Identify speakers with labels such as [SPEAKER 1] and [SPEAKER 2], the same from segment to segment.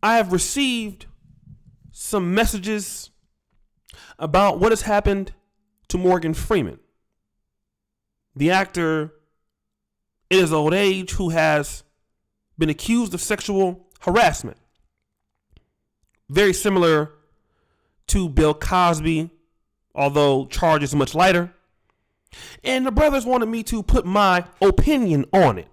[SPEAKER 1] I have received some messages about what has happened to Morgan Freeman, the actor in his old age who has been accused of sexual harassment. Very similar to Bill Cosby, although charges much lighter. And the brothers wanted me to put my opinion on it.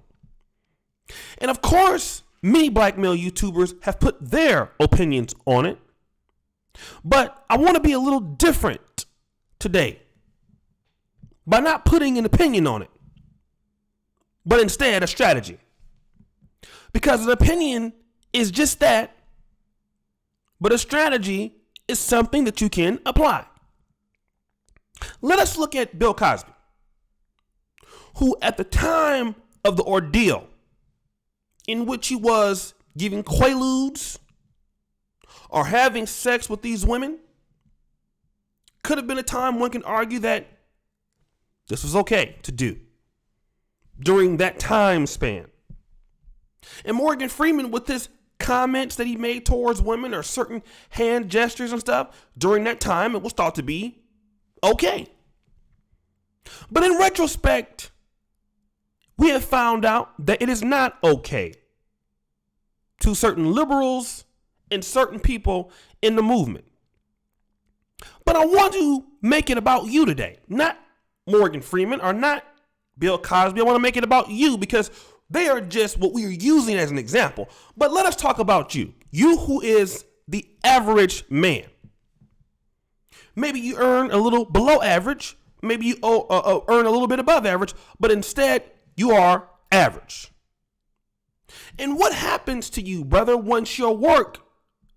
[SPEAKER 1] And of course, many black male YouTubers have put their opinions on it. But I want to be a little different today by not putting an opinion on it, but instead a strategy. Because an opinion is just that, but a strategy is something that you can apply. Let us look at Bill Cosby, who at the time of the ordeal in which he was giving quaaludes or having sex with these women, could have been a time one can argue that this was okay to do during that time span. And Morgan Freeman, with his comments that he made towards women or certain hand gestures and stuff, during that time, it was thought to be okay. But in retrospect, we have found out that it is not okay to certain liberals and certain people in the movement. But I want to make it about you today, not Morgan Freeman or not Bill Cosby. I want to make it about you because they are just what we are using as an example. But let us talk about you. You who is the average man. Maybe you earn a little below average. Maybe you earn a little bit above average. But instead, you are average. And what happens to you, brother, once your work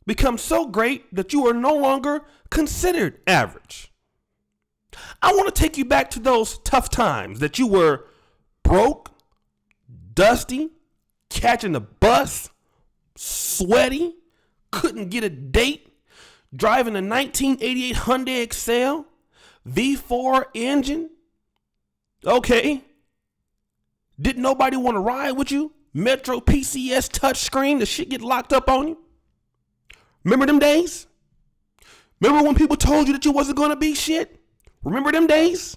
[SPEAKER 1] becomes so great that you are no longer considered average? I want to take you back to those tough times that you were broke, dusty, catching the bus, sweaty, couldn't get a date, driving a 1988 Hyundai Excel, V4 engine. Okay. Didn't nobody want to ride with you? Metro PCS touchscreen, the shit get locked up on you. Remember them days? Remember when people told you that you wasn't going to be shit? Remember them days?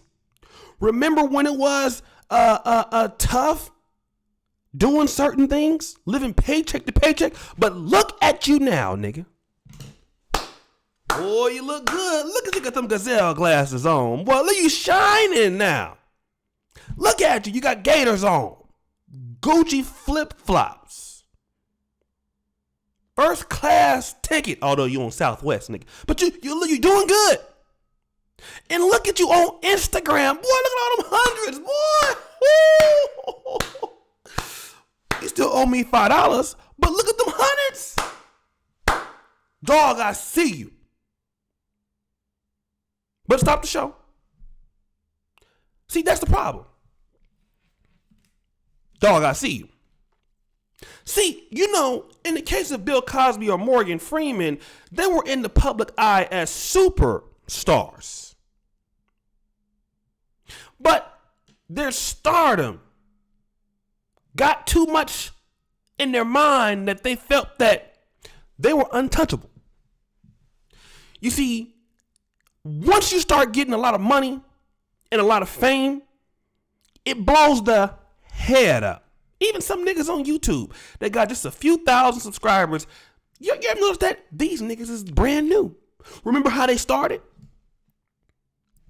[SPEAKER 1] Remember when it was tough doing certain things, living paycheck to paycheck? But look at you now, nigga. Boy, you look good. Look at you, got them gazelle glasses on. Boy, look, you shining now. Look at you. You got gators on. Gucci flip-flops. First class ticket, although you on Southwest, nigga. But you doing good. And look at you on Instagram. Boy, look at all them hundreds, boy. Woo. You still owe me $5, but look at them hundreds. Dog, I see you. But stop the show. See, that's the problem. Dog, I see you. See, you know, in the case of Bill Cosby or Morgan Freeman, they were in the public eye as superstars. But their stardom got too much in their mind that they felt that they were untouchable. You see, once you start getting a lot of money and a lot of fame, it blows the head up. Even some niggas on YouTube that got just a few thousand subscribers, you ever notice that these niggas is brand new? Remember how they started?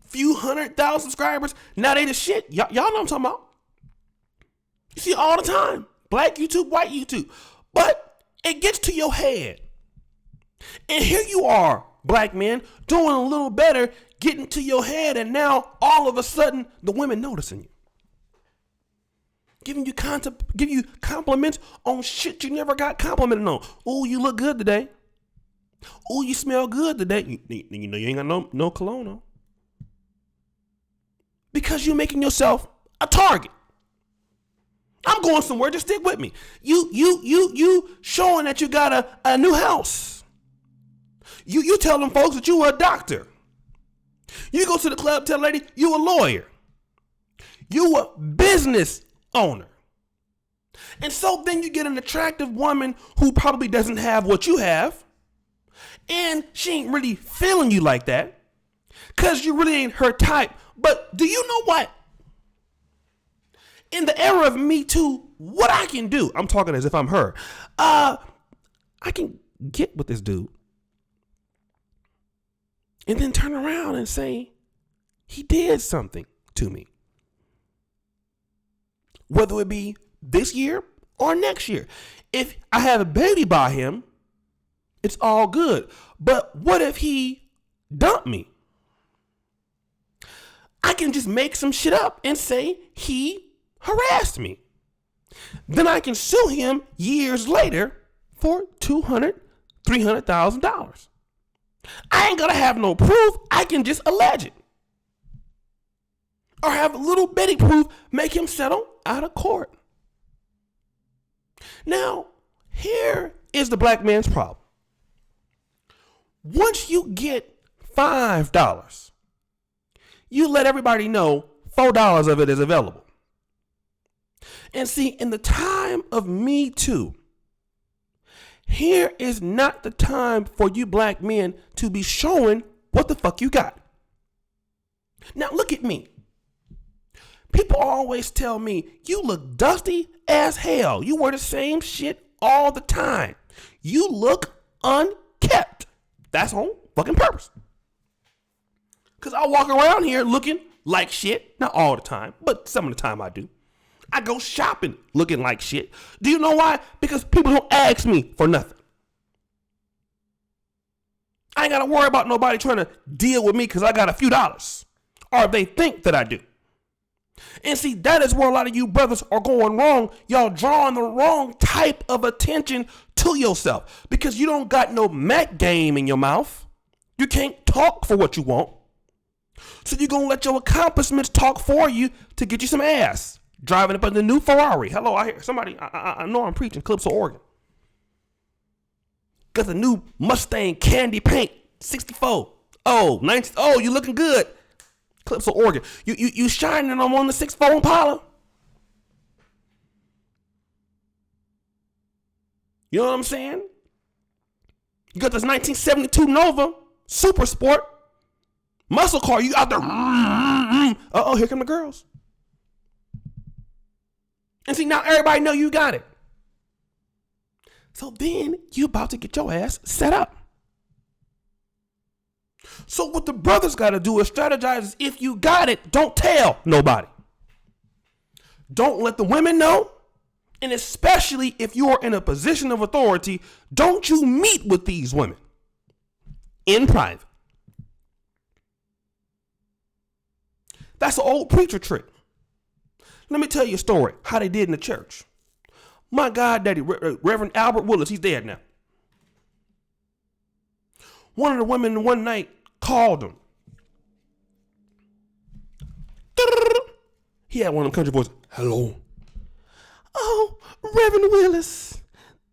[SPEAKER 1] Few 100,000 subscribers. Now they the shit. Y'all know what I'm talking about. You see all the time. Black YouTube, white YouTube. But it gets to your head. And here you are, black men, doing a little better, getting to your head, and now all of a sudden the women noticing you. Giving you compliments on shit you never got complimented on. Oh, you look good today. Oh, you smell good today. You know you ain't got no cologne on. Because you're making yourself a target. I'm going somewhere, just stick with me. You showing that you got a new house. You tell them folks that you were a doctor. You go to the club, tell a lady you a lawyer. You a business owner. And so then you get an attractive woman who probably doesn't have what you have. And she ain't really feeling you like that. Because you really ain't her type. But do you know what? In the era of Me Too, what I can do, I'm talking as if I'm her. I can get with this dude. And then turn around and say, he did something to me. Whether it be this year or next year. If I have a baby by him, it's all good. But what if he dumped me? I can just make some shit up and say he harassed me. Then I can sue him years later for $200,000, $300,000. I ain't gonna have no proof. I can just allege it. Or have a little bitty proof, make him settle out of court. Now, here is the black man's problem. Once you get $5, you let everybody know $4 of it is available. And see, in the time of Me Too, here is not the time for you black men to be showing what the fuck you got. Now look at me. People always tell me, you look dusty as hell. You wear the same shit all the time. You look unkept. That's on fucking purpose. Because I walk around here looking like shit. Not all the time, but some of the time I do. I go shopping looking like shit. Do you know why? Because people don't ask me for nothing. I ain't got to worry about nobody trying to deal with me because I got a few dollars. Or if they think that I do. And see, that is where a lot of you brothers are going wrong. Y'all drawing the wrong type of attention to yourself. Because you don't got no Mac game in your mouth. You can't talk for what you want. So you're going to let your accomplishments talk for you to get you some ass. Driving up in the new Ferrari. Hello, I hear somebody, I know I'm preaching, Calypso, Oregon. Got the new Mustang candy paint, 64. Oh, 19, oh, you looking good. Calypso, Oregon. You shining them on the 6'4" Impala. You know what I'm saying? You got this 1972 Nova, Super Sport, muscle car. You out there. Uh-oh, here come the girls. And see, now everybody know you got it. So then you about to get your ass set up. So what the brothers got to do is strategize. If you got it, don't tell nobody. Don't let the women know. And especially if you are in a position of authority, don't you meet with these women in private. That's an old preacher trick. Let me tell you a story, how they did in the church. My goddaddy, Reverend Albert Willis, he's dead now. One of the women one night called him. He had one of them country voices. Hello. Oh, Reverend Willis,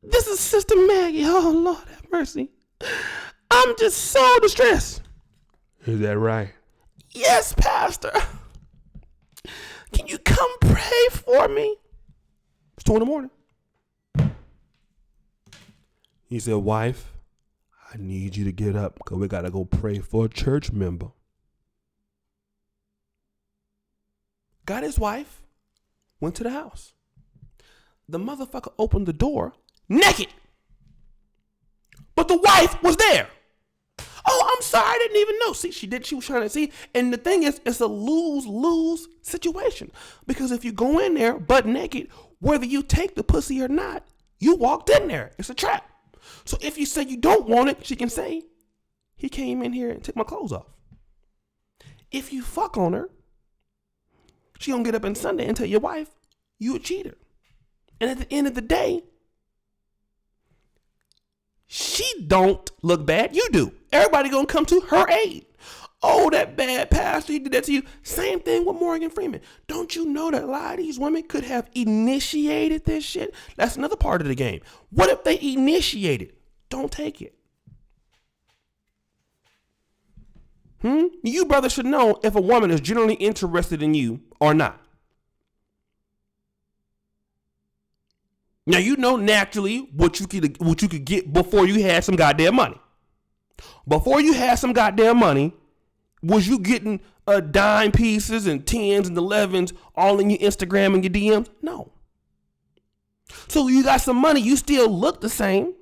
[SPEAKER 1] this is Sister Maggie. Oh, Lord have mercy. I'm just so distressed. Is that right? Yes, Pastor. Can you come pray for me? It's 2 a.m. He said, wife, I need you to get up because we got to go pray for a church member. Got his wife, went to the house. The motherfucker opened the door naked. But the wife was there. Oh, I'm sorry, I didn't even know. See, she was trying to see. And the thing is, it's a lose-lose situation. Because if you go in there butt naked, whether you take the pussy or not, you walked in there. It's a trap. So if you say you don't want it, she can say, he came in here and took my clothes off. If you fuck on her, she gonna get up on Sunday and tell your wife you a cheater. And at the end of the day, she don't look bad. You do. Everybody gonna come to her aid. Oh, that bad pastor, he did that to you. Same thing with Morgan Freeman. Don't you know that a lot of these women could have initiated this shit? That's another part of the game. What if they initiated? Don't take it. You brothers should know if a woman is genuinely interested in you or not. Now you know naturally what you could get before you had some goddamn money. Before you had some goddamn money, was you getting dime pieces and 10s and 11s all in your Instagram and your DMs? No. So you got some money, you still look the same.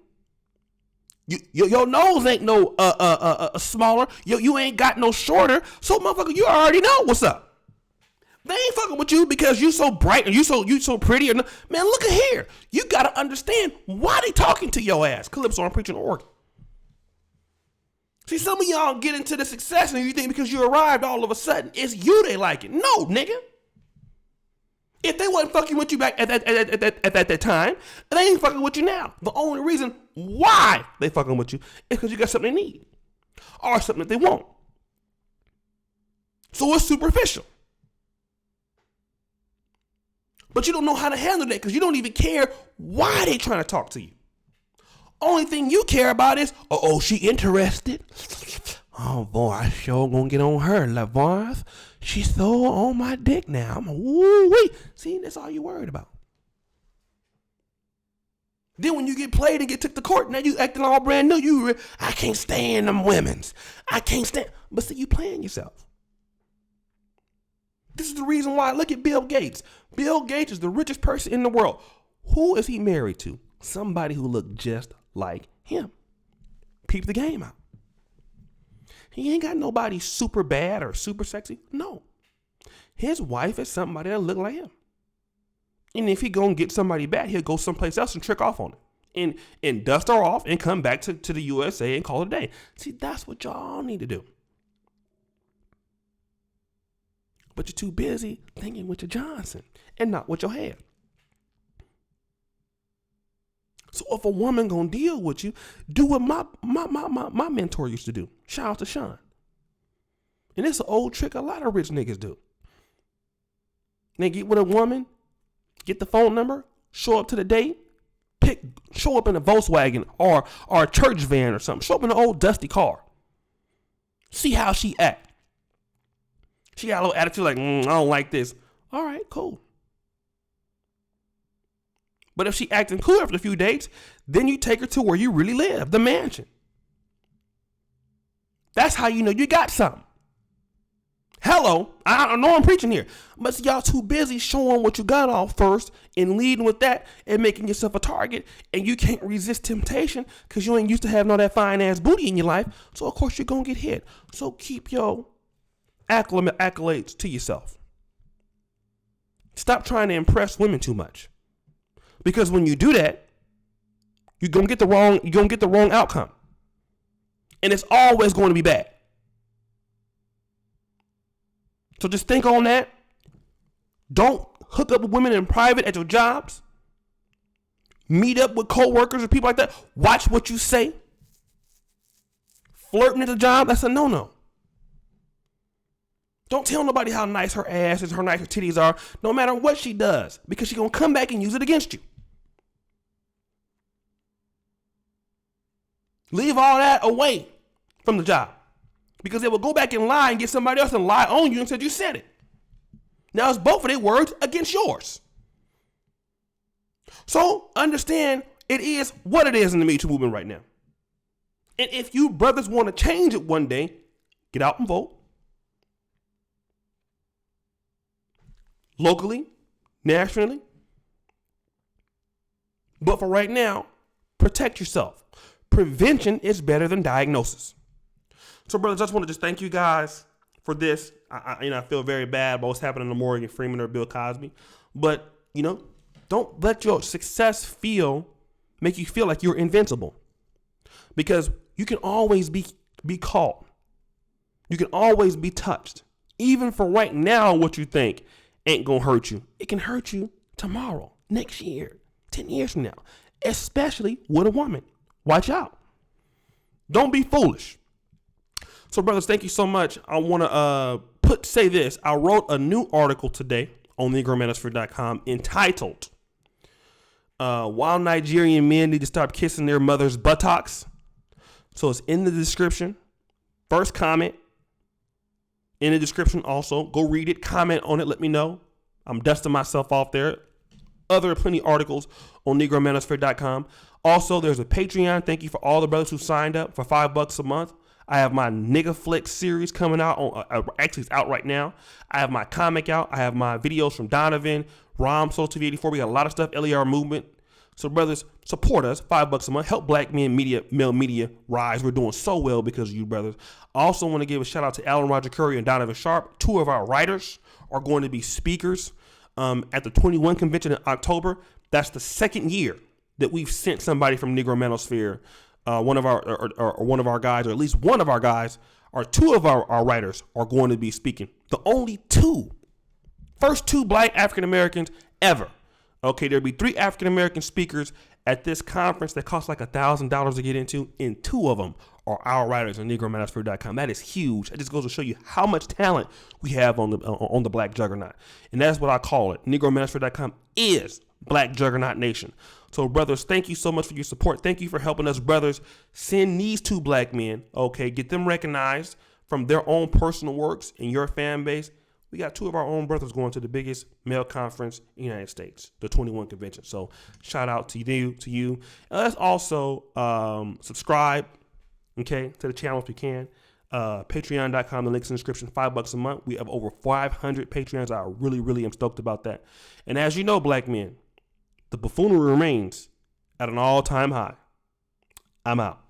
[SPEAKER 1] Your nose ain't no smaller. You ain't got no shorter. So motherfucker, you already know what's up. They ain't fucking with you because you so bright or you so pretty. Or no. Man, look at here. You gotta understand why they talking to your ass. Calypso, I'm preaching Oregon. See, some of y'all get into the success and you think because you arrived all of a sudden, it's you they like it. No, nigga. If they wasn't fucking with you back at that time, they ain't fucking with you now. The only reason why they fucking with you is because you got something they need or something that they want. So it's superficial. But you don't know how to handle that because you don't even care why they trying to talk to you. Only thing you care about is, oh, she interested. Oh boy, I sure gonna get on her, Lavon. She's so on my dick now. I'm woo-wee. See, that's all you worried about. Then when you get played and get took to court, now you acting all brand new. I can't stand them women's. I can't stand. But see, you playing yourself. This is the reason why. Look at Bill Gates. Bill Gates is the richest person in the world. Who is he married to? Somebody who looked just like him. Peep the game out. He ain't got nobody super bad or super sexy. No. His wife is somebody that look like him. And if he gonna get somebody bad, he'll go someplace else and trick off on it. And dust her off and come back to the USA and call it a day. See, that's what y'all need to do. But you're too busy thinking with your Johnson and not with your head. So if a woman gonna deal with you, do what my mentor used to do. Shout out to Sean. And it's an old trick a lot of rich niggas do. They get with a woman, get the phone number, show up to the date, show up in a Volkswagen or a church van or something. Show up in an old dusty car. See how she act. She got a little attitude like, I don't like this. All right, cool. But if she acting cool after a few dates, then you take her to where you really live, the mansion. That's how you know you got something. Hello, I know I'm preaching here, but y'all too busy showing what you got off first and leading with that and making yourself a target, and you can't resist temptation because you ain't used to having all that fine ass booty in your life. So of course you're gonna get hit. So keep your accolades to yourself. Stop trying to impress women too much. Because when you do that, you're gonna get the wrong outcome. And it's always going to be bad. So just think on that. Don't hook up with women in private at your jobs. Meet up with coworkers or people like that. Watch what you say. Flirting at the job, that's a no-no. Don't tell nobody how nice her ass is, how nice her titties are, no matter what she does, because she's going to come back and use it against you. Leave all that away from the job, because they will go back and lie and get somebody else and lie on you and said you said it. Now it's both of their words against yours. So understand it is what it is in the Me Too movement right now. And if you brothers want to change it one day, get out and vote. Locally, nationally. But for right now, protect yourself. Prevention is better than diagnosis. So, brothers, I just want to thank you guys for this. I feel very bad about what's happening to Morgan Freeman or Bill Cosby. But, don't let your success make you feel like you're invincible. Because you can always be caught. You can always be touched. Even for right now, what you think ain't gonna hurt you. It can hurt you tomorrow, next year, 10 years from now, especially with a woman. Watch out. Don't be foolish. So, brothers, thank you so much. I want to say this. I wrote a new article today on NegroManosphere.com entitled, Why Nigerian Men Need to Stop Kissing Their Mother's Buttocks. So it's in the description. First comment in the description also. Go read it. Comment on it. Let me know. I'm dusting myself off there. other plenty articles on negromanosphere.com. Also, there's a Patreon. Thank you for all the brothers who signed up for $5 a month. I have my Nigga Flick series coming out. Actually, it's out right now. I have my comic out. I have my videos from Donovan, Rom, Soul TV 84. We got a lot of stuff, LER Movement. So, brothers, support us. $5 a month. Help black male media rise. We're doing so well because of you, brothers. I also want to give a shout out to Alan Roger Curry and Donovan Sharp. Two of our writers are going to be speakers at the 21 convention in October. That's the second year that we've sent somebody from Negro Manosphere. One of our guys, or at least one of our guys, or two of our writers are going to be speaking. The only first two black African Americans ever. Okay, there'll be 3 African American speakers at this conference that costs like $1,000 to get into, and 2 of them are our writers on negromanosphere.com. That is huge. It just goes to show you how much talent we have on the Black Juggernaut, and that's what I call it. Negromanosphere.com is Black Juggernaut Nation. So, brothers, thank you so much for your support. Thank you for helping us, brothers, send these 2 black men. Okay, get them recognized from their own personal works in your fan base. We got 2 of our own brothers going to the biggest male conference in the United States, the 21 convention. So shout out to you. And let's also subscribe, okay, to the channel if you can. Patreon.com, the link's in the description, $5 a month. We have over 500 Patreons. I really, really am stoked about that. And as you know, black men, the buffoonery remains at an all-time high. I'm out.